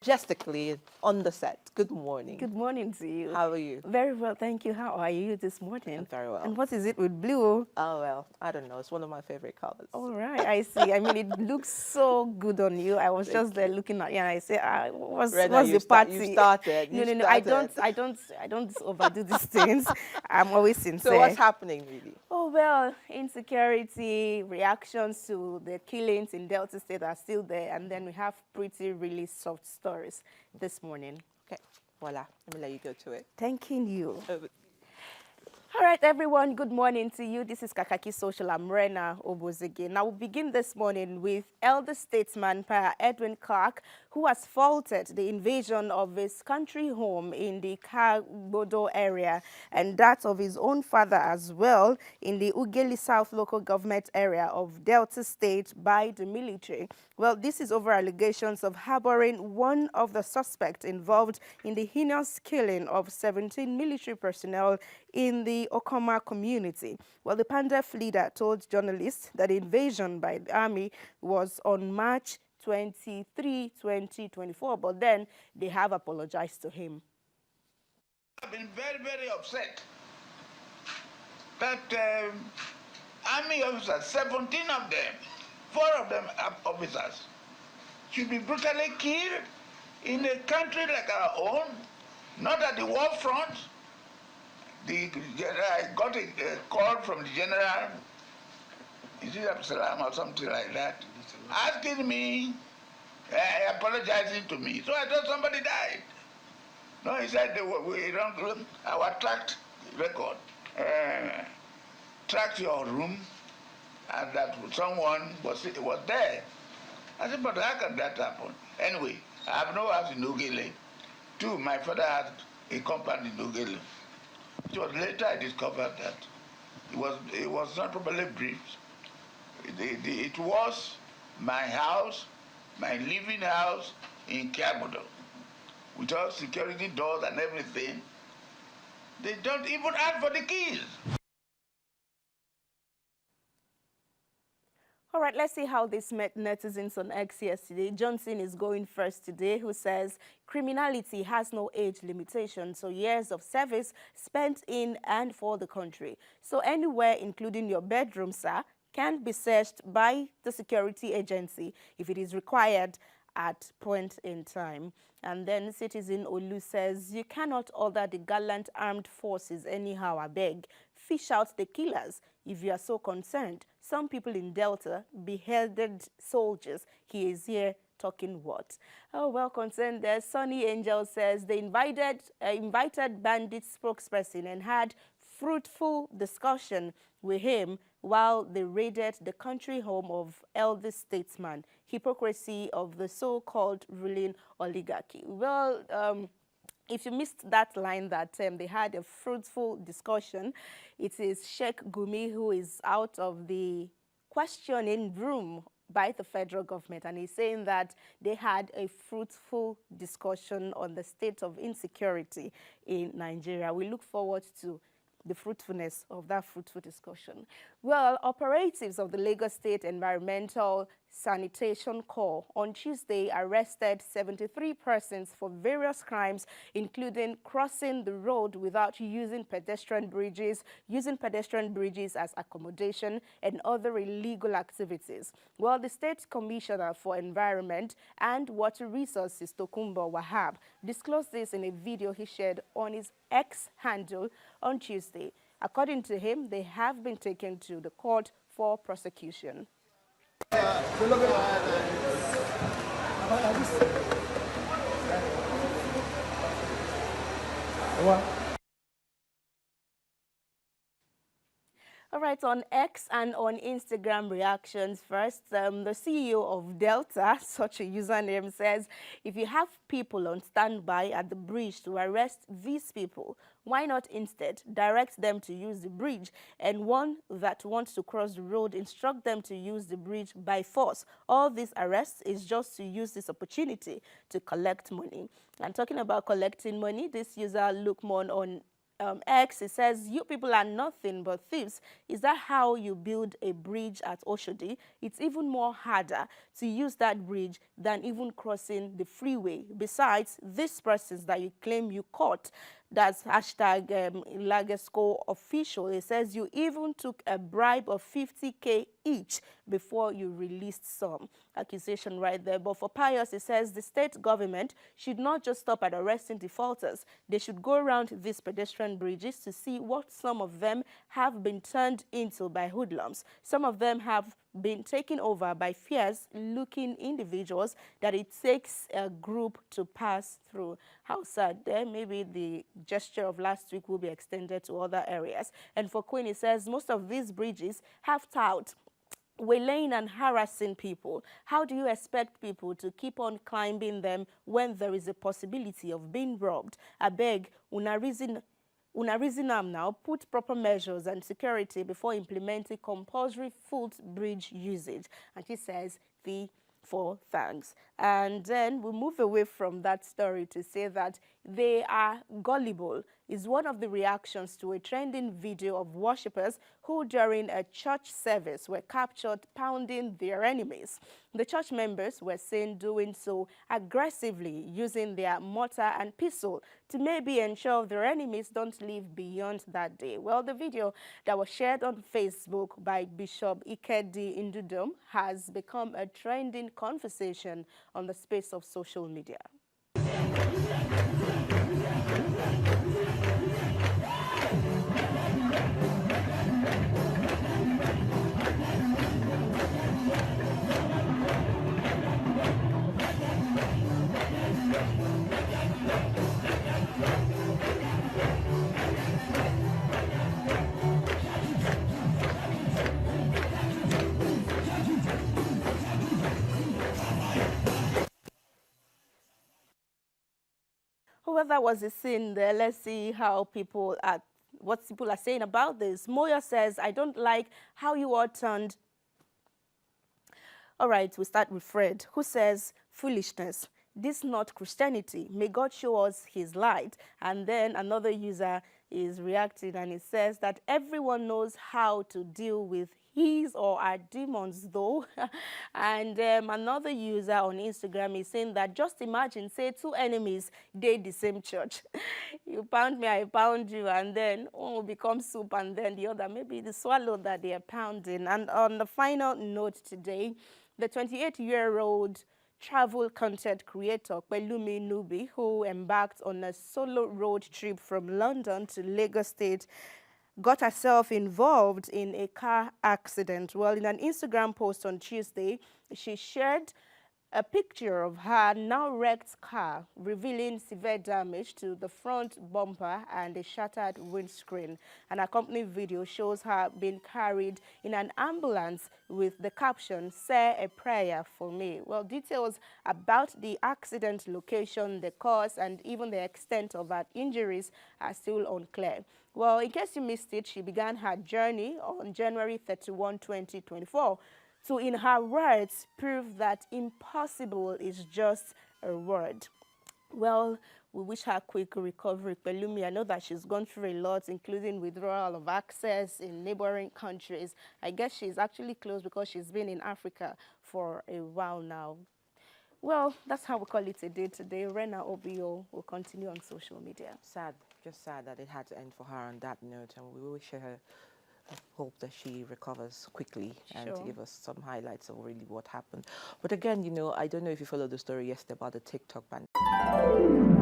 majestically on the set. Good morning. Good morning to you. How are you? Very well, thank you. How are you this I'm morning? very well. And what is it with blue? Oh, well, I don't know. It's one of my favorite colors. All right, I see. I mean, it looks so good on you. I was just there looking at you, and I say, Rena, what's the party? you started. No, You no, no. I started. don't overdo these things. I'm always sincere. So what's happening, really? Oh, well, insecurity, reactions to the killings in Delta State are still there. And then we have pretty, really soft stories this morning. Okay, voila. Let me let you go to it. Thanking you. Over. All right, everyone, good morning to you. This is Kakaaki Social. I'm Rena Obozeghie. Now, we'll begin this morning with elder statesman Pa Edwin Clark, who has faulted the invasion of his country home in the Kagbodo area and that of his own father as well in the Ughelli South local government area of Delta State by the military. Well, this is over allegations of harboring one of the suspects involved in the heinous killing of 17 military personnel in the Okoma community. Well, the Pandef leader told journalists that the invasion by the army was on March 23, 2024, but then they have apologized to him. I've been very, very upset that army officers, 17 of them, 4 of them are officers, should be brutally killed in a country like our own, not at the war front. I got a call from the general, is it Absalam or something like that, asking me, apologizing to me. So I thought somebody died. No, he said we don't our tracked record, tracked your room, and that someone was there. I said, but how can that happen? Anyway, I have no house in Ughelli. 2, my father had a compound in Ughelli. It was later I discovered that it was not properly briefed. It was my house, my living house in Kiabodo, with all security doors and everything. They don't even ask for the keys. All right, let's see how this met netizens on X yesterday. Johnson is going first today, who says criminality has no age limitation, so years of service spent in and for the country. So anywhere, including your bedroom, sir, can be searched by the security agency if it is required at point in time. And then citizen Olu says, you cannot order the gallant armed forces anyhow, I beg. Fish out the killers if you are so concerned. Some people in Delta beheaded soldiers. He is here talking what? Oh, well concerned there. Sunny Angel says they invited bandit spokesperson and had fruitful discussion with him while they raided the country home of elder statesman. Hypocrisy of the so-called ruling oligarchy. Well, if you missed that line that they had a fruitful discussion, it is Sheikh Gumi who is out of the questioning room by the federal government, and he's saying that they had a fruitful discussion on the state of insecurity in Nigeria. We look forward to the fruitfulness of that fruitful discussion. Well, operatives of the Lagos State Environmental Sanitation Corps on Tuesday arrested 73 persons for various crimes, including crossing the road without using pedestrian bridges as accommodation, and other illegal activities. Well, the State Commissioner for Environment and Water Resources, Tokumbo Wahab, disclosed this in a video he shared on his X handle on Tuesday. According to him, they have been taken to the court for prosecution. All right, on X and on Instagram reactions first, the CEO of Delta, such a username, says, if you have people on standby at the bridge to arrest these people, why not instead direct them to use the bridge, and one that wants to cross the road, instruct them to use the bridge by force? All these arrests is just to use this opportunity to collect money. And talking about collecting money, this user Lukmon on X, it says, you people are nothing but thieves. Is that how you build a bridge at Oshodi? It's even more harder to use that bridge than even crossing the freeway. Besides, these persons that you claim you caught, that's hashtag Lagesco official. It says you even took a bribe of 50K each before you released some. Accusation right there. But for Pius, it says the state government should not just stop at arresting defaulters. They should go around these pedestrian bridges to see what some of them have been turned into by hoodlums. Some of them have been taken over by fierce-looking individuals that it takes a group to pass through. How sad there. Maybe the gesture of last week will be extended to other areas. And for Queen, it says most of these bridges have tout waylaying and harassing people. How do you expect people to keep on climbing them when there is a possibility of being robbed? I beg, una reason now, put proper measures and security before implementing compulsory footbridge usage. And she says, for thanks. And then we move away from that story to say that they are gullible is one of the reactions to a trending video of worshippers who during a church service were captured pounding their enemies. The church members were seen doing so aggressively, using their mortar and pestle to maybe ensure their enemies don't live beyond that day. Well, the video that was shared on Facebook by Bishop Ikedi Indudom has become a trending conversation on the space of social media. Well, that was the scene there. Let's see how what people are saying about this. Moya says, I don't like how you all turned. All right, we start with Fred, who says, foolishness. This is not Christianity. May God show us his light. And then another user is reacting and it says that everyone knows how to deal with his or our demons though. And another user on Instagram is saying that just imagine, say two enemies, they the same church. You pound me, I pound you, and then one will become soup and then the other, maybe the swallow that they are pounding. And on the final note today, the 28-year-old travel content creator Pelumi Nubi, who embarked on a solo road trip from London to Lagos State, got herself involved in a car accident. Well, in an Instagram post on Tuesday, she shared a picture of her now wrecked car, revealing severe damage to the front bumper and a shattered windscreen. An accompanying video shows her being carried in an ambulance with the caption, "Say a prayer for me." Well, details about the accident location, the cause, and even the extent of her injuries are still unclear. Well, in case you missed it, she began her journey on January 31, 2024. To, in her words, prove that impossible is just a word. Well, we wish her quick recovery, Pelumi. I know that she's gone through a lot, including withdrawal of access in neighboring countries. I guess she's actually close because she's been in Africa for a while now. Well, that's how we call it a day today. Rena Obio will continue on social media. Sad, just sad that it had to end for her on that note, and we wish her hope that she recovers quickly and to give us some highlights of really what happened. But again, you know, I don't know if you followed the story yesterday about the TikTok ban.